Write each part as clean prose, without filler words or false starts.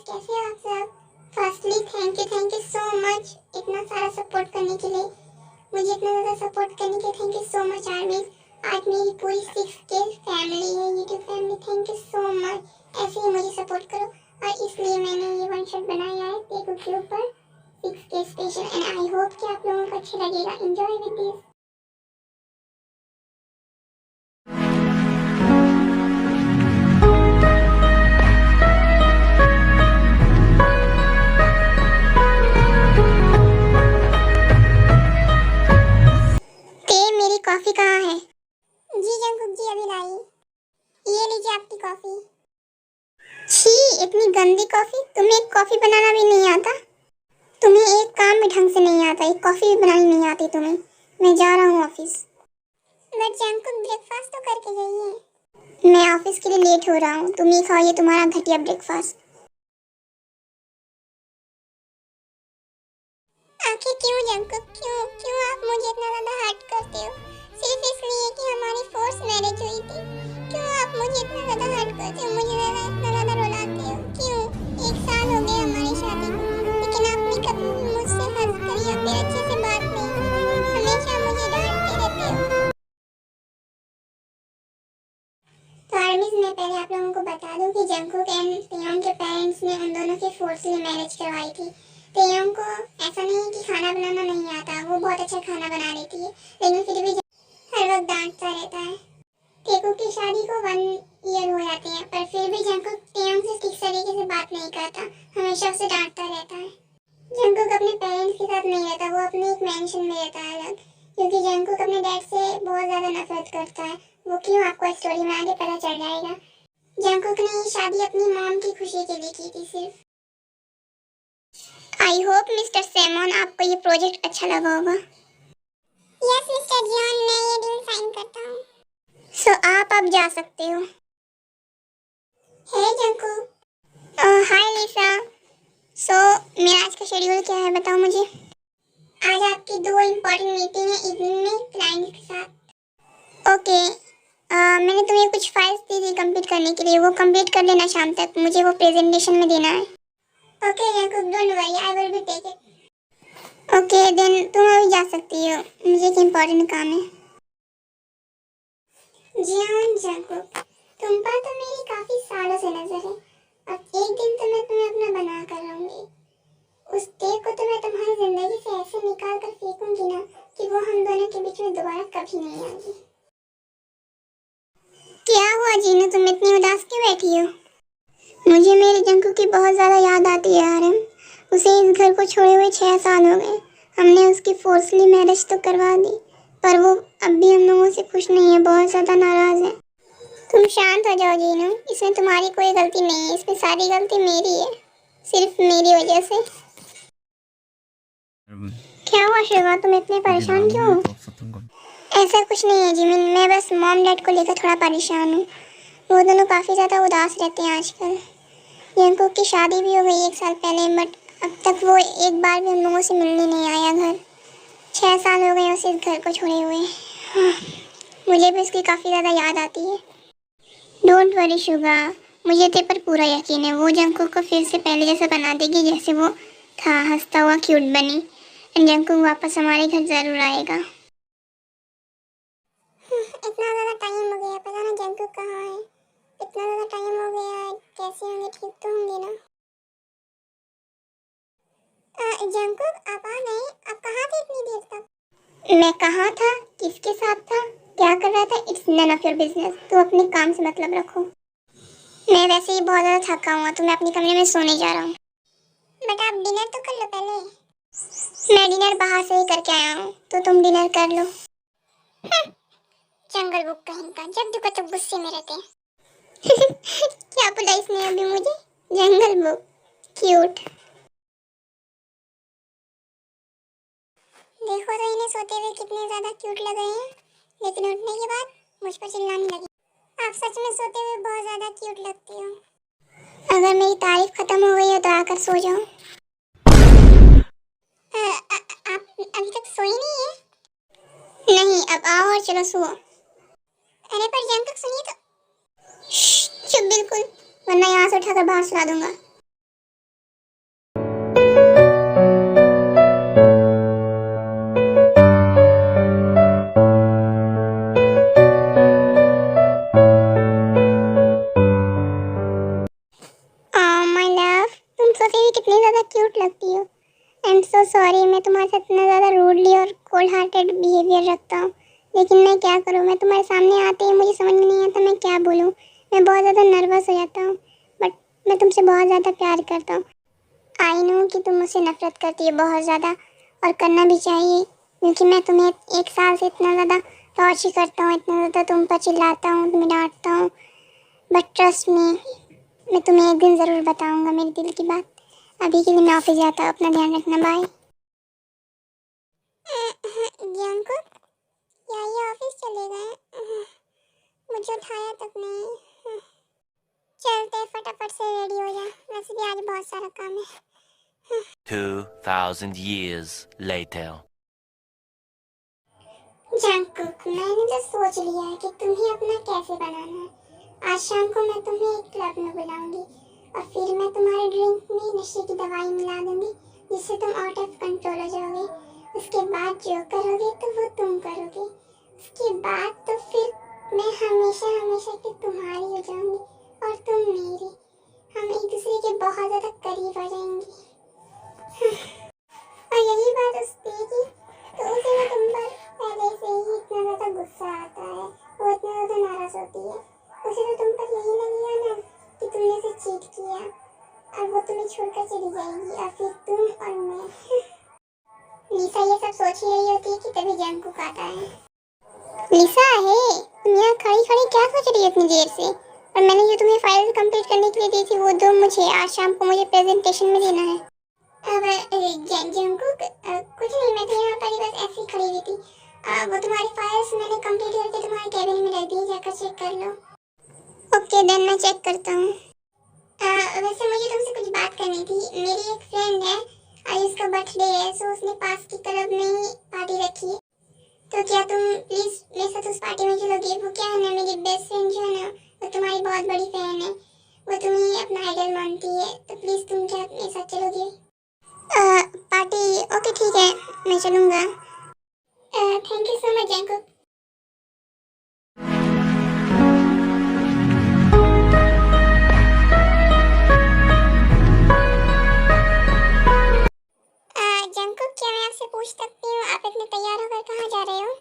कैसे हो आप सब? Firstly thank you so much इतना सारा सपोर्ट करने के लिए। मुझे इतना ज़्यादा सपोर्ट करने के लिए thank you so much army. आज मेरी पूरी 6K फैमिली है, YouTube family. Thank you so much. ऐसे ही मुझे सपोर्ट करो और इसलिए मैंने ये वन शॉट बनाया है टेकू के ऊपर 6K special and I hope कि आप लोगों को अच्छा लगेगा। Enjoy with this. मेरी कॉफी कहाँ है? जी जंकुक जी अभी लाई। ये लीजिए आपकी कॉफी। छी, इतनी गंदी कॉफी। तुम्हें एक कॉफी बनाना भी नहीं आता? तुम्हें एक काम भी ढंग से नहीं आता, एक कॉफी भी बनानी नहीं आती तुम्हें। मैं जा रहा हूँ ऑफिस। बट जंकुक ब्रेकफास्ट तो करके जाइए। मैं ऑफिस के लिए लेट हो रहा हूँ, तुम ही खाओ ये तुम्हारा घटिया ब्रेकफास्ट। आखिर क्यों जंकुक, क्यों क्यों आप मुझे इतना ज़्यादा हर्ट करते हो? सिर्फ इसलिए कि हमारी फोर्स मैरिज हुई थी। क्यों आप मुझे इतना ज़्यादा हर्ट करते हो, मुझे इतना ज़्यादा रुलाते हो? क्यों? 1 साल हो गए हमारी शादी को, लेकिन आपने कभी मुझसे हंसकर या फिर अच्छे से बात नहीं की। हमेशा मुझे डांटते रहते हो। तो आर्मीज मैं पहले आप लोगों को बता दूं कि जंकुक एंड तेयोंग के पेरेंट्स ने उन दोनों की फोर्सली मैरिज करवाई थी। तेयोंग को ऐसा नहीं है कि खाना बनाना नहीं आता, वो बहुत अच्छा खाना बना लेती है, लेकिन फिर भी हर वक्त डांटता रहता है। टेकू की शादी को 1 ईयर हो जाते हैं, पर फिर भी जंकुक तेयोंग से ठीक तरीके से बात नहीं करता, हमेशा उसे डांटता रहता है। जंकुक अपने पेरेंट्स के साथ नहीं रहता, वो अपने एक मैंशन में रहता है अलग, क्योंकि जंकुक अपने डैड से बहुत ज़्यादा नफरत करता है। वो क्यों, आपको स्टोरी में आगे पता चल जाएगा। जंकुक ने ये शादी अपनी मॉम की खुशी के लिए की थी सिर्फ। आई होप मिस्टर सैमन आपको ये प्रोजेक्ट अच्छा लगा होगा। यस मिस्टर जॉन, मैं ये डील साइन करता हूँ। सो आप अब जा सकते हो। हे जंकुक। हाय लिसा। सो मेरा आज का शेड्यूल क्या है बताओ मुझे। आज आपकी 2 इम्पोर्टेंट मीटिंग है इवनिंग में क्लाइंट के साथ। ओके, मैंने तुम्हें कुछ फाइल्स दी थी कंप्लीट करने के लिए, वो कंप्लीट कर लेना शाम तक, मुझे वो प्रेजेंटेशन में देना है। Okay Jungkook, don't worry, I will be take it. Okay then तुम अभी जा सकती हो, मुझे एक इम्पोर्टेंट काम है। जियान जंकुक, तुम पर तो मेरी काफी सालों से नजर है। अब एक दिन तो मैं तुम्हें अपना बना कर रहूंगी। उस डे को तो मैं तुम्हारी जिंदगी से ऐसे निकाल कर फेंकूंगी ना कि वो हम दोनों के बीच में दोबारा कभी नहीं आएगी। क्या हुआ जीनू, तुम इतनी उदास क्यों बैठी हो? मुझे मेरे जंकू की बहुत ज़्यादा याद आती है आरम। उसे इस घर को छोड़े हुए 6 साल हो गए। हमने उसकी फोर्सली मैरिज तो करवा दी, पर वो अब भी हम लोगों से खुश नहीं है, बहुत ज़्यादा नाराज़ है। तुम शांत हो जाओ जीनू, इसमें तुम्हारी कोई गलती नहीं है, इसमें सारी गलती मेरी है, सिर्फ मेरी वजह से। क्या हुआ शिवा, तुम इतने परेशान क्यों हो? ऐसा कुछ नहीं है जिमिन, मैं बस मॉम डैड को लेकर थोड़ा परेशान हूँ। वो दोनों काफ़ी ज़्यादा उदास रहते हैं आजकल। जंकुक की शादी भी हो गई 1 साल पहले, बट अब तक वो एक बार भी हम लोगों से मिलने नहीं आया घर। 6 साल हो गए उसे इस घर को छोड़े हुए। मुझे भी उसकी काफ़ी ज़्यादा याद आती है। डोंट वरी शुगा, मुझे तेरे पर पूरा यकीन है, वो जंकुक को फिर से पहले जैसा बना देगी जैसे वो था, हंसता हुआ क्यूट बनी। एंड जंकुक वापस हमारे घर ज़रूर आएगा। इतना ज़्यादा टाइम हो गया, पता ना जंकुक कहाँ है। इतना ज़्यादा टाइम हो गया, कैसे होंगे, ठीक तो होंगे ना? जंकुक आप आ गए? आप कहाँ थे इतनी देर तक? मैं कहाँ था, किसके साथ था, क्या कर रहा था, it's none of your business. तो अपने काम से मतलब रखो। मैं वैसे ही बहुत ज़्यादा थका हुआ, तो मैं अपने कमरे में सोने जा रहा हूँ। बट आप डिनर तो कर लो पहले। मैं डिनर बाहर से ही करके आया हूँ, तो तुम डिनर कर लो। जंगल बुक कहीं का, जब देखो तो गुस्से में रहते हैं। क्या बोला इसने अभी मुझे? जंगल बुक, क्यूट। देखो तो इन्हें सोते हुए कितने ज्यादा क्यूट लग रहे हैं, लेकिन उठने के बाद मुझ पर चिल्लाने लगी। आप सच में सोते हुए बहुत ज्यादा क्यूट लगती हो। अगर मेरी तारीफ खत्म हो गई हो तो आकर सो जाओ। आप अभी तक सोई नहीं है? नहीं, अब आओ और चलो सो। अरे पर जंकुक सुनिए तो। चुप बिल्कुल, वरना यहाँ से उठाकर बाहर सुला दूंगा। सॉरी, मैं तुम्हारे साथ इतना ज़्यादा रूडली और कोल्ड हार्टेड बिहेवियर रखता हूँ, लेकिन मैं क्या करूँ, मैं तुम्हारे सामने आते ही मुझे समझ में नहीं आता मैं क्या बोलूँ। मैं बहुत ज़्यादा नर्वस हो जाता हूँ, बट मैं तुमसे बहुत ज़्यादा प्यार करता हूँ। आई नो कि तुम मुझसे नफरत करती है बहुत ज़्यादा, और करना भी चाहिए, क्योंकि मैं तुम्हें 1 साल से इतना ज़्यादा टॉर्चर करता हूँ, इतना ज़्यादा तुम पर चिल्लाता हूँ, तुम्हें डांटता हूँ। बट ट्रस्ट मी, मैं तुम्हें एक दिन ज़रूर बताऊँगा मेरे दिल की बात। अभी के लिए मैं ऑफिस जाता हूँ, अपना ध्यान रखना, बाय। जंकुक, क्या ये ऑफिस चले गए? मुझे उठाया तक नहीं। चलते फटाफट से रेडी हो जा, वैसे भी आज बहुत सारा काम है। 2,000 years later. जंकुक, मैंने तो सोच लिया है कि तुम्हें अपना कैफे बनाना है। आज शाम को मैं तुम्हें एक क्लब में बुलाऊंगी और फिर मैं तुम्हारे ड्रिंक में नशे की दवाई मिला दूंगी, जिससे तुम आउट ऑफ कंट्रोल हो जाओगे। उसके बाद जो करोगे तो वो तुम करोगे। उसके बाद तो फिर मैं हमेशा हमेशा की तुम्हारी हो जाऊंगी और तुम मेरी। हम एक दूसरे के बहुत ज़्यादा करीब आ जाएंगे। और यही बात उस देगी तो उसे मैं तुम पर पहले से ही इतना ज़्यादा गुस्सा आता है, वो इतना ज़्यादा नाराज़ होती है। उसे तो तुम पर यही लगेगा ना कि तुमने उसे चीट किया, और वो तुम्हें छोड़कर चली जाएगी, और फिर तुम और मैं। लिसा ये सब सोच ही रही होती है कि तभी जंकुक आता है। लिसा, हे, तुम यहाँ खड़ी खड़ी क्या सोच रही हो इतनी देर से? और मैंने जो तुम्हें फाइल कंप्लीट करने के लिए दी थी वो दो मुझे, आज शाम को मुझे प्रेजेंटेशन में देना है। अब जंकुक, कुछ नहीं, मैं तो यहाँ पर ही बस ऐसे ही खड़ी हुई थी। वो तुम्हारी फाइल्स मैंने कंप्लीट करके तुम्हारे कैबिन में रख दी, जाकर चेक कर लो। ओके देन, मैं चेक करता हूँ। वैसे मुझे तुमसे कुछ बात करनी थी। मेरी एक फ्रेंड है, आज उसका बर्थडे है, सो उसने पास की क्लब में ही पार्टी रखी है। तो क्या तुम प्लीज मेरे साथ उस पार्टी में चलोगे? वो क्या है ना, मेरी बेस्ट फ्रेंड जो है ना, वो तुम्हारी बहुत बड़ी फैन है, वो तुम्हें अपना आइडल मानती है, तो प्लीज तुम क्या मेरे साथ चलोगे? पार्टी, ओके ठीक है, मैं चलूँगा। Thank you so much Jungkook. Jungkook, क्या मैं आपसे पूछ सकती हूँ आप इतने तैयार होकर कहाँ जा रहे हो?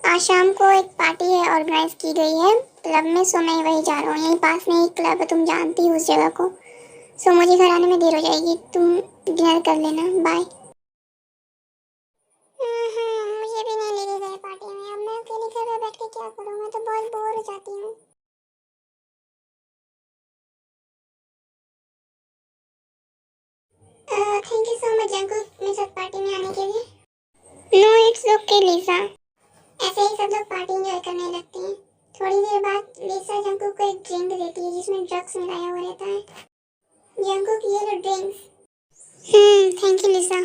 आज शाम को एक पार्टी है, ऑर्गेनाइज की गई है क्लब में, सो मैं वही जा रहा हूँ। यहीं पास में एक क्लब है, तुम जानती हो उस जगह को। सो मुझे घर आने में देर हो जाएगी, तुम डिनर कर लेना, बाय। मुझे भी नहीं लेके गए पार्टी में। अब मैं अकेले घर पे बैठ के क्या करूँ, मैं तो बहुत बोर हो जाती हूँ। Thank you so much Jungkook मेरे साथ पार्टी में आने के लिए। नो इट्स ओके लिसा, ऐसे ही सब लोग पार्टी एंजॉय करने लगते हैं। थोड़ी देर बाद लिसा जंकुक को एक ड्रिंक देती है जिसमें ड्रग्स मिलाया हुआ रहता है। जंकुक, ये लो ड्रिंक्स। थैंक यू लिसा।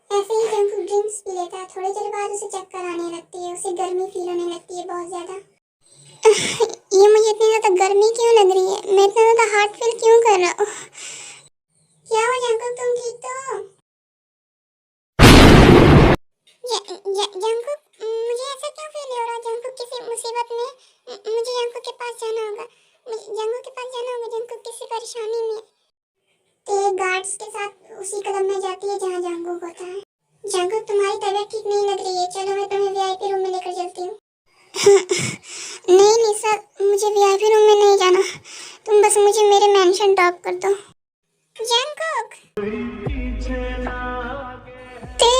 ऐसे ही जंकुक ड्रिंक्स पी लेता है। थोड़ी देर बाद उसे चक्कर आने लगती है, उसे गर्मी फील होने लगती है बहुत ज़्यादा। ये मुझे इतनी ज़्यादा गर्मी क्यों लग रही है? मैं इतना ज़्यादा हार्ट फील क्यों कर रहा हूँ? क्या हुआ जंकुक, तुम ठीक तो हो? जंकुक, मुझे ऐसा क्यों फील हो रहा है? जंकुक किसी मुसीबत में, मुझे जंकुक के पास जाना होगा। मुझे जंकुक के पास जाना होगा। जंकुक किसी परेशानी में। ते गार्ड्स के साथ उसी क्लब में जाती है जहाँ जंकुक होता है। जंकुक, तुम्हारी तबीयत ठीक नहीं लग रही है, चलो मैं तुम्हें वीआईपी रूम में लेकर चलती हूँ। नहीं लिसा, मुझे वीआईपी रूम में नहीं जाना, तुम बस मुझे मेरे मेंशन ड्रॉप कर दो। जंकुक, ते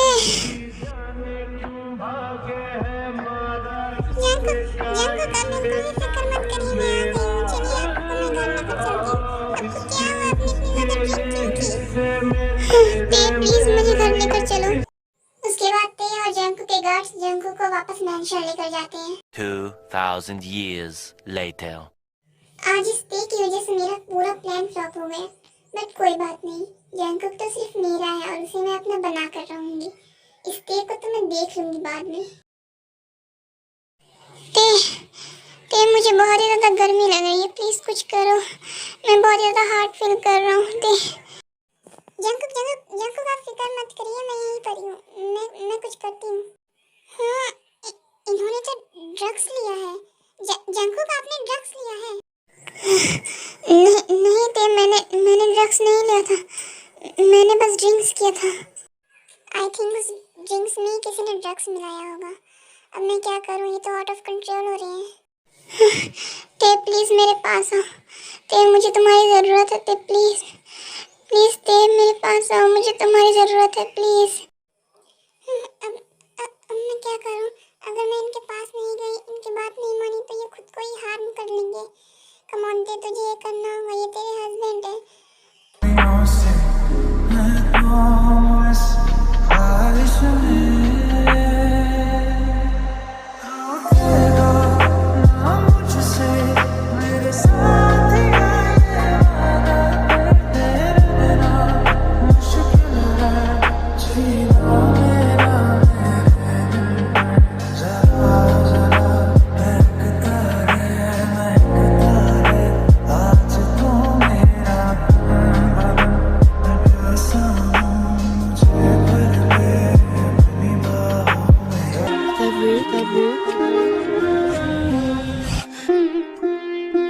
जंकुक, जंकुक, आप बिल्कुल भी फिक्र मत करिए, मैं आ गई हूँ। चलिए आपको मैं घर लेकर चलती हूँ। आपको क्या हुआ? आपने इतनी ज़्यादा ड्रिंक क्यों की? ते प्लीज मुझे घर लेकर चलो। उसके बाद ते और जंकुक के गार्ड्स जंकुक को वापस मेंशन लेकर जाते हैं। 2,000 years later. आज इस ते की वजह से मेरा पूरा प्लान फ्लॉप हो गया, बट कोई बात नहीं। जंकुक तो सिर्फ मेरा है और उसे मैं अपना बना कर रहूंगी। इस ते को तो मैं देख लूंगी बाद में। ते ते मुझे बहुत ही ज़्यादा गर्मी लग रही है, प्लीज़ कुछ करो, मैं बहुत ज़्यादा हार्ट फील कर रहा हूँ। ते जंकुक, जंकुक, जंकुक, आप फिक्र मत करिए, मैं यहीं पर ही हूँ। मैं कुछ करती हूँ। हाँ, इन्होंने तो ड्रग्स लिया है। जंकुक, आपने ड्रग्स लिया है? नहीं नहीं ते, मैंने ड्रग्स नहीं लिया था। ड्रग्स मिलाया होगा। अब मैं क्या करूँ, ये तो आउट ऑफ कंट्रोल हो रहे हैं। ते प्लीज़ मेरे पास आओ। ते मुझे तुम्हारी ज़रूरत है। ते प्लीज़ प्लीज़ ते मेरे पास आओ, मुझे तुम्हारी ज़रूरत है प्लीज़। अब मैं क्या करूँ? अगर मैं इनके पास नहीं गई, इनकी बात नहीं मानी तो ये खुद को ही हार्म कर लेंगे। कम ऑन ते, तुझे ये करना होगा, ये तेरे हस्बैंड है।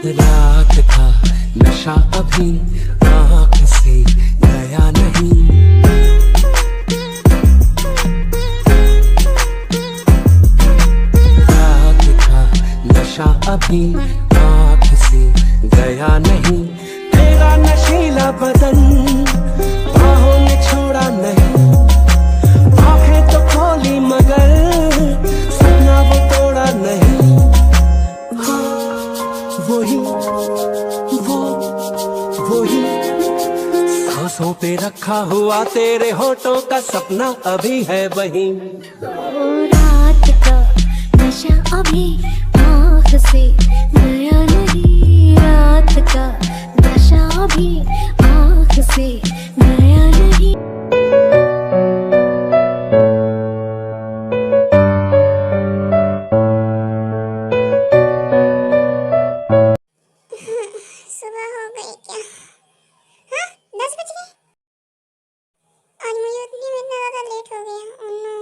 रात का नशा अभी आँख से गया नहीं। रात का नशा अभी आँख से गया नहीं। तेरा नशीला बदन बाहों में छोड़ा नहीं। आँखें तो खोली मगर सपना वो तोड़ा नहीं। वही सांसों पे रखा हुआ तेरे होठों का सपना अभी है वही। रात का नशा अभी आँख से गया नहीं। रात का नशा अभी आँख से गया नहीं। सुबह हो गई क्या? हाँ, 10 बज गए। आज मुझे उठने में इतना ज़्यादा लेट हो गया। ओह नो,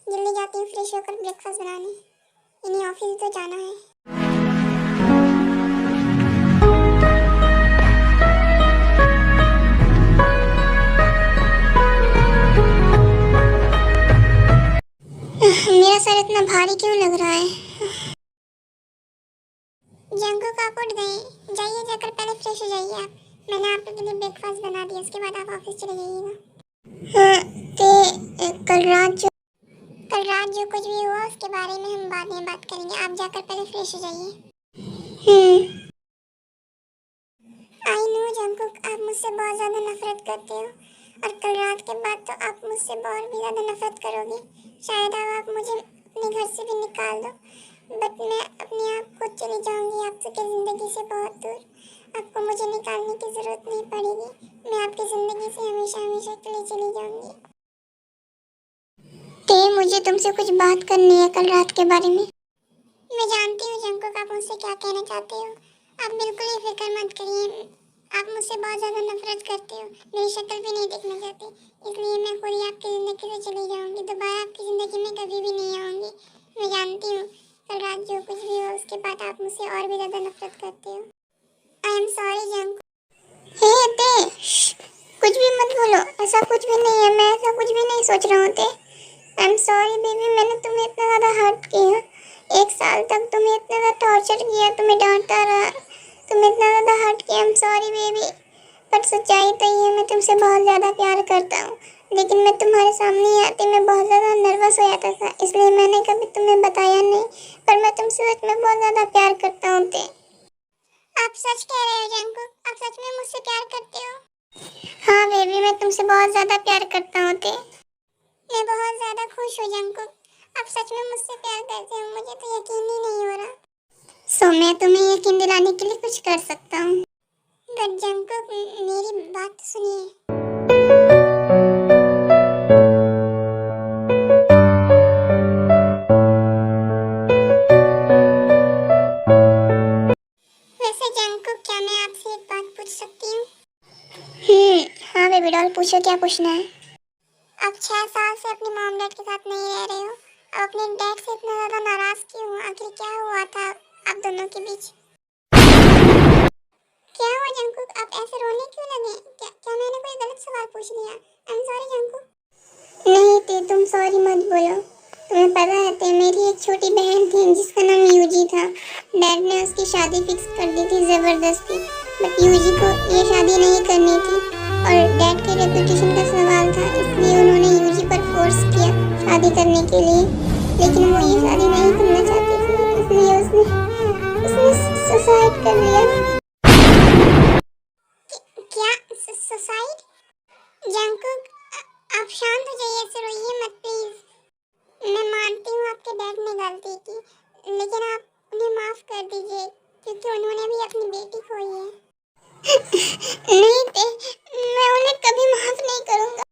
जल्दी जाती हूँ फ्रेश होकर ब्रेकफास्ट बनाने, इन्हें ऑफिस तो जाना है। मेरा सर इतना भारी क्यों लग रहा है? जंगू का आप उठ गए? जाइए, जाकर पहले फ्रेश हो जाइए आप। मैंने आपके लिए ब्रेकफास्ट बना दिया, उसके बाद आप ऑफिस चले जाइएगा। हाँ, ते कल रात जो कुछ भी हुआ उसके बारे में हम बाद में बात करेंगे। आप जाकर पहले फ्रेश हो जाइए। आई नो जंकुक, आप मुझसे बहुत ज़्यादा नफरत करते हो और कल रात के बाद तो आप मुझसे बहुत भी ज़्यादा नफरत करोगे। शायद अब आप मुझे अपने घर से भी निकाल दो, बट मैं अपने आप खुद चली जाऊंगी आपकी ज़िंदगी से बहुत दूर। आपको मुझे निकालने की ज़रूरत नहीं पड़ेगी। मैं आपकी ज़िंदगी से हमेशा हमेशा के लिए चली जाऊंगी। ते मुझे तुमसे कुछ बात करनी है कल रात के बारे में। मैं जानती हूँ जंकुक, आप मुझसे क्या कहना चाहते हो। आप बिल्कुल ही फिक्र मत करिए। आप मुझसे बहुत ज़्यादा नफरत करते हो, मेरी शक्ल भी नहीं देखना चाहते, इसलिए मैं खुद ही आपकी ज़िंदगी से चली जाऊंगी। दोबारा आपकी ज़िंदगी में कभी भी नहीं आऊँगी। मैं जानती हूँ कल रात जो कुछ भी हो उसके बाद आप मुझसे और भी ज़्यादा नफरत करते हो। I am sorry Jungkook. हे ते, कुछ भी मत बोलो, ऐसा कुछ भी नहीं है। मैं ऐसा कुछ भी नहीं सोच रहा हूँ। आई एम सॉरी बेबी, मैंने तुम्हें इतना ज़्यादा हर्ट किया। 1 साल तक तुम्हें इतना ज़्यादा टॉर्चर किया, तुम्हें डांटता रहा, तुम्हें इतना ज़्यादा हर्ट किया। आई एम सॉरी बेबी, बट सच्चाई तो ये है, मैं तुमसे बहुत ज़्यादा प्यार करता हूँ। लेकिन मैं तुम्हारे सामने आती मैं बहुत ज़्यादा नर्वस हो जाता था, इसलिए मैंने कभी तुम्हें बताया नहीं। पर मैं तुमसे सच में बहुत ज़्यादा प्यार करता हूँ। ते आप सच कह रहे हो जंकुक? आप सच में मुझसे प्यार करते हो? हाँ बेबी, मैं तुमसे बहुत ज़्यादा प्यार करता हूँ। ते मैं बहुत ज़्यादा खुश हूँ जंकुक, आप सच में मुझसे प्यार करते हो। मुझे तो यकीन ही नहीं हो रहा। सो मैं तुम्हें यकीन दिलाने के लिए कुछ कर सकता हूँ, बट जंकुक मेरी बात तो सुनिए। वैसे जंकुक, क्या मैं आपसे एक बात पूछ सकती हूँ? हाँ बेबी डॉल, पूछो क्या पूछना है। आप 6 साल से अपने मॉम डैड के साथ नहीं रह रहे हो। अब अपने डैड से इतना ज़्यादा नाराज़ क्यों हो? आखिर क्या हुआ था आप दोनों के बीच? क्या हुआ जंकुक, आप ऐसे रोने क्यों लगे? क्या मैंने कोई गलत सवाल पूछ लिया? आई एम सॉरी जंकुक। नहीं ते, तुम सॉरी मत बोलो। तुम्हें पता है ते मेरी एक छोटी बहन थी जिसका नाम यूजी था। डैड ने उसकी शादी फिक्स कर दी थी ज़बरदस्ती, बट यूजी को ये शादी नहीं करनी थी और डैड के रेपुटेशन का सवाल था, इसलिए उन्होंने यूजी पर फोर्स किया शादी करने के लिए। लेकिन वो ये शादी नहीं करना चाहती थी, इसलिए उसने सुसाइड कर लिया। क्या सुसाइड? जंकुक, आप शांत हो जाइए, ऐसे रोइए मत प्लीज। मैं मानती हूँ आपके डैड ने गलती की, लेकिन आप उन्हें माफ कर दीजिए क्योंकि उन्होंने भी अपनी बेटी खोई है। नहीं ते, मैं उन्हें कभी माफ नहीं करूँगा।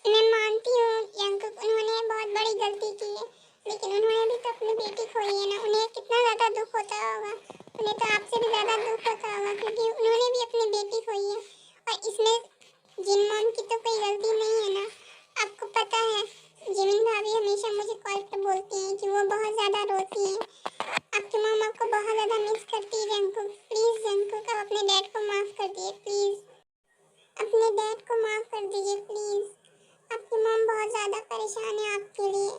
मैं मानती हूँ जंकुक, उन्होंने बहुत बड़ी गलती की है, लेकिन उन्होंने भी तो अपनी बेटी खोई है ना। उन्हें कितना ज़्यादा दुख होता होगा, उन्हें तो आपसे भी ज़्यादा दुख होता होगा क्योंकि उन्होंने भी अपनी बेटी खोई है। और इसमें जिन मॉम की तो कोई गलती नहीं है ना। आपको पता है जिमिन भाभी हमेशा मुझे कॉल पर बोलती हैं कि वो बहुत ज़्यादा रोती हैं। आपकी मॉम आपको बहुत ज़्यादा मिस करती है जंकुक। प्लीज़ जंकुक, आप अपने डैड को माफ़ कर दीजिए प्लीज़। अपने डैड को माफ़ कर दीजिए प्लीज़। आपकी मॉम बहुत ज़्यादा परेशान है आपके लिए।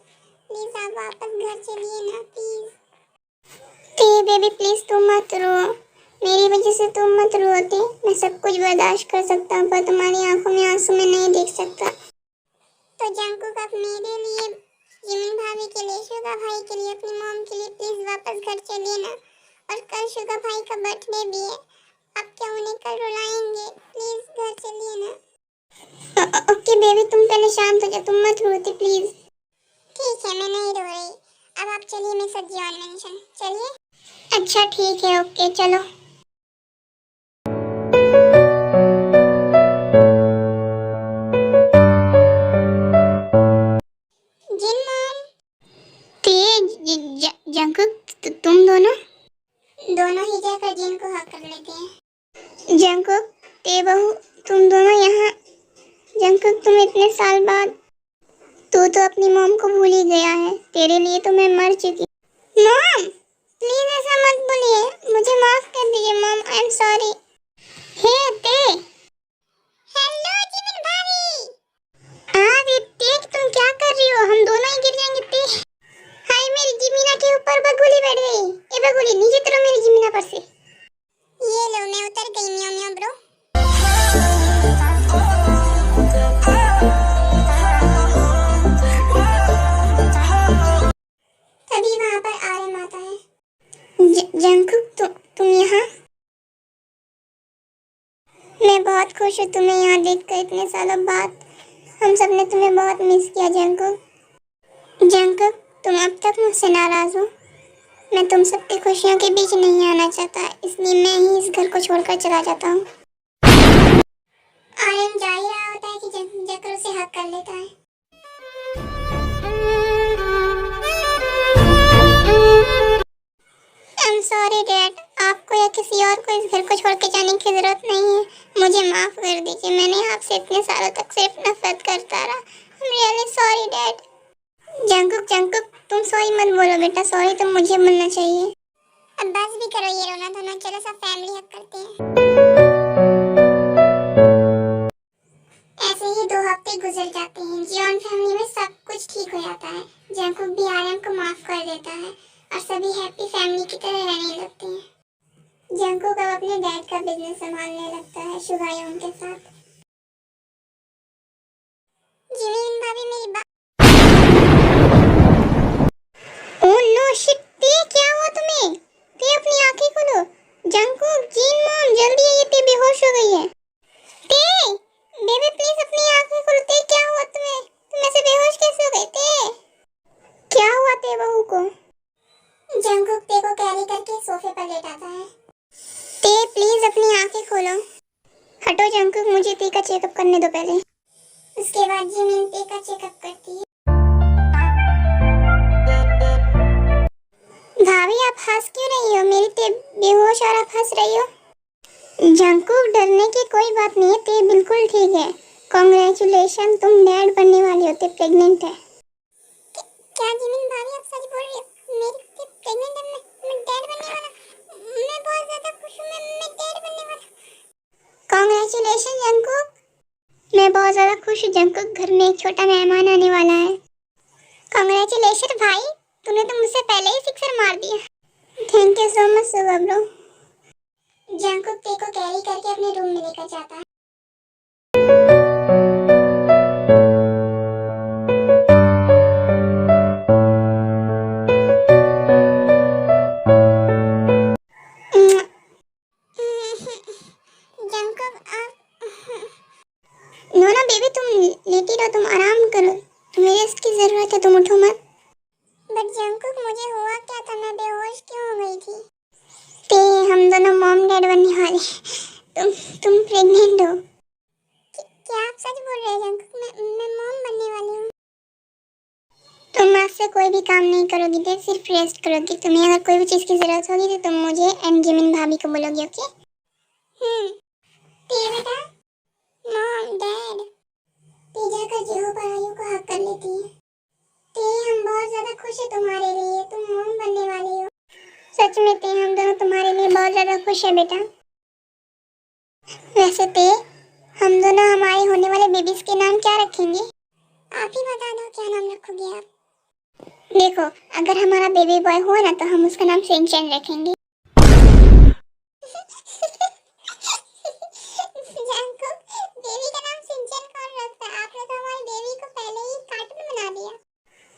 प्लीज़ आप वापस घर चलिए ना प्लीज़। बेबी प्लीज़ तुम मत रो, मेरी वजह से तुम मत रोते। मैं सब कुछ बर्दाश्त कर सकता हूँ पर तुम्हारी आंखों में आंसू मैं नहीं देख सकता। तो जंकुक, आप मेरे लिए, जिमिन भाभी के लिए, शुगा भाई के लिए, अपनी मॉम के लिए प्लीज़ वापस घर चलिए ना। और कल शुगा भाई का बर्थडे भी है, आप क्या उन्हें कल रुलाएंगे? प्लीज़ घर चलिए ना। ओके बेबी, तुम पहले शांत हो जाओ, तुम मत रोते प्लीज़। ठीक है, मैं नहीं रो रही। अब आप चलिए, मैं सब्जी ऑन मेंशन चलिए। अच्छा ठीक है, ओके चलो। जिन मॉम, जंकुक, तुम दोनों ही जाकर जिन को हक कर लेते हैं। जंकुक, ते बहू, तुम दोनों यहाँ। जंकुक, तुम इतने साल बाद, तू तो अपनी मॉम को भूल ही गया है। तेरे लिए तो मैं मर चुकी। मॉम प्लीज ऐसा मत बोलिए, मुझे माफ कर दीजिए मॉम, आई एम सॉरी। हे ते, हेलो जिमिन भाभी। ये ते, तुम क्या कर रही हो? हम दोनों ही गिर जाएंगे ते। हाय, मेरी जिमीना के ऊपर बगुली बैठ गई। ए बगुली, नीचे उतरो मेरी जिमीना पर से। ये लो, मैं उतर गई। म्याऊ म्याऊ ब्रो। तभी वहाँ पर आर्यन आता है। जंकुक, तुम यहाँ? मैं बहुत खुश हूँ तुम्हें यहाँ देखकर इतने सालों बाद। हम सब ने तुम्हें बहुत मिस किया जंकुक। जंकुक, तुम अब तक मुझसे नाराज हो। मैं तुम सबकी खुशियों के बीच नहीं आना चाहता, इसलिए मैं ही इस घर को छोड़कर चला जाता हूँ। आर्यन जा ही रहा होता है कि जंकुक उसे हक कर लेता है। I'm sorry डैड, आपको या किसी और को इस घर को छोड़ के जाने की जरूरत नहीं है। मुझे माफ कर दीजिए, मैंने आपसे इतने सालों तक सिर्फ नफरत करता रहा। I'm really sorry dad. Jungkook, तुम सॉरी मत बोलो बेटा, सॉरी तो मुझे बोलना चाहिए। अब बस भी करो ये रोना धोना, चलो सब फैमिली हक करते हैं। ऐसे ही 2 हफ्ते गुजर जाते हैं। जियोन फैमिली में सब कुछ ठीक हो जाता है। जंकुक भी आर्यन को माफ कर देता है और सभी हैप्पी फैमिली की तरह रहने लगते हैं। जंकुक अब अपने डैड का बिजनेस संभालने लगता है शुगायों के साथ। जिमिन भाभी मेरी बात। ओह नो शिट, ते क्या हुआ तुम्हें? ते अपनी आंखें खोलो। जंकुक, जिन मॉम, जल्दी ये ते बेहोश हो गई है। ते बेबी प्लीज अपनी आंखें खोलो। ते क्या हुआ तुम्हें? तुम ऐसे बेहोश कैसे हो गए? ते क्या हुआ ते बहू को? जंकुक ते को कैरी करके सोफे पर लेटाता है। ते प्लीज अपनी आंखें खोलो। हटो जंकुक, मुझे ते का चेकअप करने दो पहले। उसके बाद जिमिन ते का चेकअप करती है। भाभी आप हंस क्यों रही हो? मेरी ते बेहोश और आप हंस रही हो। जंकुक, डरने की कोई बात नहीं है, ते बिल्कुल ठीक है। कांग्रेचुलेशन, तुम डैड बनने वाली हो, ते प्रेग्नेंट है। क्या जिमिन भाभी आप सच बोल रही हो? मेरी ते प्रेग्नेंट है, मैं डैड बनने वाला। मैं बहुत ज्यादा खुश हूँ, मैं डैड बनने वाला। Congratulation Jungkook. मैं बहुत ज्यादा खुश हूँ जंकुक, घर में एक छोटा मेहमान आने वाला है। कांग्रेचुलेशन भाई, तूने तो मुझसे पहले ही सिक्सर मार दिया। Thank you so much Suga bro. Jungkook ते को कैरी करके अपने रूम में लेकर जाता है। जंकुक नो ना बेबी, तुम लेटी रहो, तुम आराम करो, तुम्हें रेस्ट की जरूरत है, तुम उठो मत। बट जंकुक मुझे हुआ क्या था, मैं बेहोश क्यों हो गई थी? ते हम दोनों मॉम डैड बनने वाले। तुम प्रेग्नेंट हो? क्या आप सच बोल रहे हैं जंकुक? मैं मॉम बनने वाली हूँ। तुम आज से कोई भी काम नहीं करोगी ते, सिर्फ रेस्ट करोगी। तुम्हें अगर कोई भी चीज़ की जरूरत होगी तो तुम मुझे एंड जिमिन भाभी को बोलोगी, ओके? ते बेटा, मॉम डैड, पिज्जा का जो पराइयों को हक कर लेती है। ते हम बहुत ज्यादा खुश है तुम्हारे लिए, तुम मॉम बनने वाली हो। सच में ते हम दोनों तुम्हारे लिए बहुत ज्यादा खुश है बेटा। वैसे ते हम दोनों हमारे होने वाले बेबीज के नाम क्या रखेंगे? आप ही बता दो, क्या नाम रखोगे आप? देखो, अगर हमारा बेबी बॉय हो ना तो हम उसका नाम सिंचन रखेंगे। जंकुक, बेबी का नाम सिंचन कौन रखता है? आपने तो हमारे बेबी को पहले ही कार्टून बना दिया।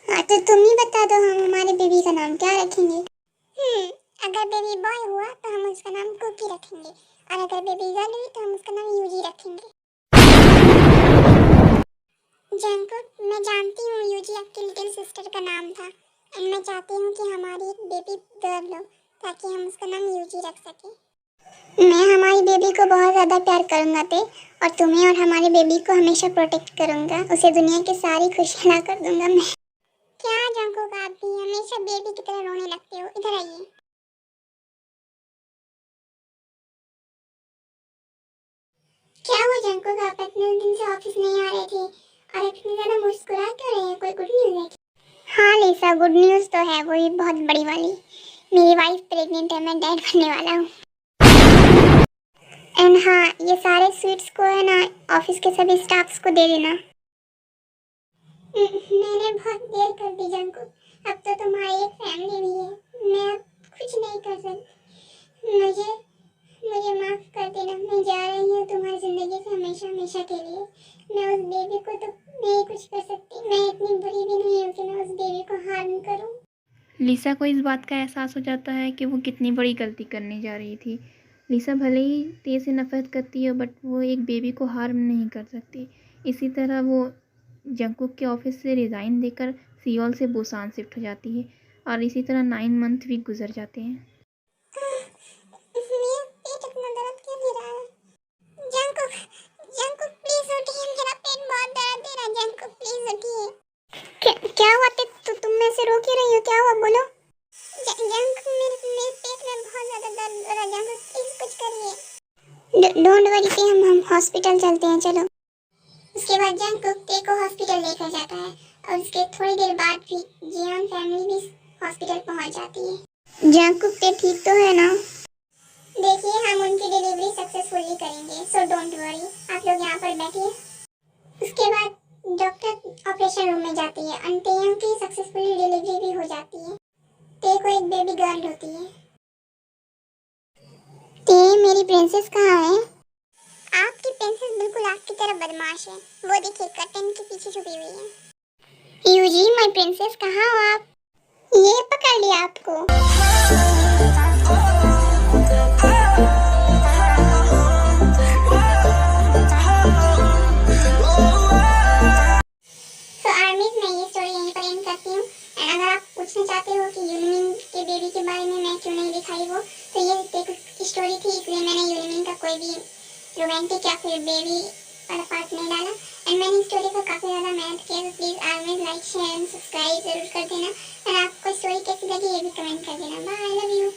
हाँ तो तुम ही बता दो, हम हमारे बेबी का नाम क्या रखेंगे? अगर बेबी बॉय हुआ तो हम उसका नाम कुकी रखेंगे, और अगर बेबी गर्ल हुई तो हम उसका नाम यूजी रखेंगे। जंकुक, मैं जानती हूँ यूजी आपकी लिटिल सिस्टर का नाम था, और मैं चाहती हूँ कि हमारी एक बेबी गर्ल हो ताकि हम उसका नाम यूजी रख सकें। मैं हमारी बेबी को बहुत ज़्यादा प्यार करूँगा ते, और तुम्हें और हमारे बेबी को हमेशा प्रोटेक्ट करूँगा, उसे दुनिया की सारी खुशियाँ ला कर दूँगा मैं। क्या जंकुक, आप भी हमेशा बेबी की तरह रोने लगते हो, इधर आइए। क्या हुआ जंकुक, आप इतने दिन से ऑफिस नहीं आ रहे थे और इतनी ज़्यादा मुस्कुरा क्यों रहे हैं? कोई गुड न्यूज़ है? हाँ लिसा, गुड न्यूज़ तो है, वो ही बहुत बड़ी वाली। मेरी वाइफ प्रेग्नेंट है, मैं डैड बनने वाला हूँ। एंड हाँ, ये सारे स्वीट्स को है ना ऑफिस के सभी स्टाफ्स को दे देना। मैंने बहुत देर कर दी जंकुक, अब तो तुम्हारी एक फैमिली भी है, मैं अब कुछ नहीं कर सकती। मुझे माफ कर देना, मैं जा रही हूँ तुम्हारी जिंदगी से हमेशा हमेशा के लिए। मैं उस बेबी को तो नहीं कुछ कर सकती, मैं इतनी बुरी भी नहीं हूँ कि मैं उस बेबी को हार्म करूँ। लिसा को इस बात का एहसास हो जाता है कि वो कितनी बड़ी गलती करने जा रही थी। लिसा भले ही तेज से नफरत करती है, बट वो एक बेबी को हार्म नहीं कर सकती। इसी तरह वो जंकुक के ऑफिस से रिज़ाइन देकर सियोल से बुसान शिफ्ट हो जाती है, और इसी तरह 9 मंथ भी गुजर जाते हैं। मेरा पेट इतना दर्द क्यों दे रहा है? जंकुक, जंकुक प्लीज उठिए, मेरा पेट बहुत दर्द दे रहा है। जंकुक प्लीज उठिए। क्या हुआ? तुम में से रो क्यों रही हो? क्या हुआ बोलो? जंकुक, मेरे पेट में बहुत ज्यादा दर्द हो रहा है। जंकुक प्लीज कुछ करिए। डोंट वरी पे, हम हॉस्पिटल चलते हैं, चलो। उसके बाद जंकुक ते को हॉस्पिटल लेकर जाता है, और उसके थोड़ी देर बाद भी जियोन फैमिली भी हॉस्पिटल पहुंच जाती है। जंकुक ते ठीक तो है ना? देखिए, हम उनकी डिलीवरी सक्सेसफुली करेंगे, सो डोंट वरी। आप लोग यहाँ पर बैठिए। उसके बाद डॉक्टर ऑपरेशन रूम में जाती है, और तेयंग की सक्सेसफुली डिलीवरी भी हो जाती है। ते को एक बेबी गर्ल होती है। ते, मेरी प्रिंसेस कहाँ है? आपकी प्रिंसेस बिल्कुल आपकी तरह बदमाश है, वो देखिए कर्टन के पीछे छुपी हुई है। यूजी, माय प्रिंसेस, कहाँ हो आप? ये पकड़ लिया आपको। पूछना चाहते हो कि यूनिमिन के बेबी के बारे में मैं क्यों नहीं दिखाई वो, तो ये एक स्टोरी थी, इसलिए मैंने यूनिमिन का कोई भी रोमांटिक या फिर बेबी वाला पार्ट नहीं डाला। एंड मैंने स्टोरी को काफ़ी ज़्यादा मेहनत किया, तो please always like share and subscribe जरूर कर देना। और आपको स्टोरी कैसी लगी ये भी कमेंट कर देना। Bye, I love you.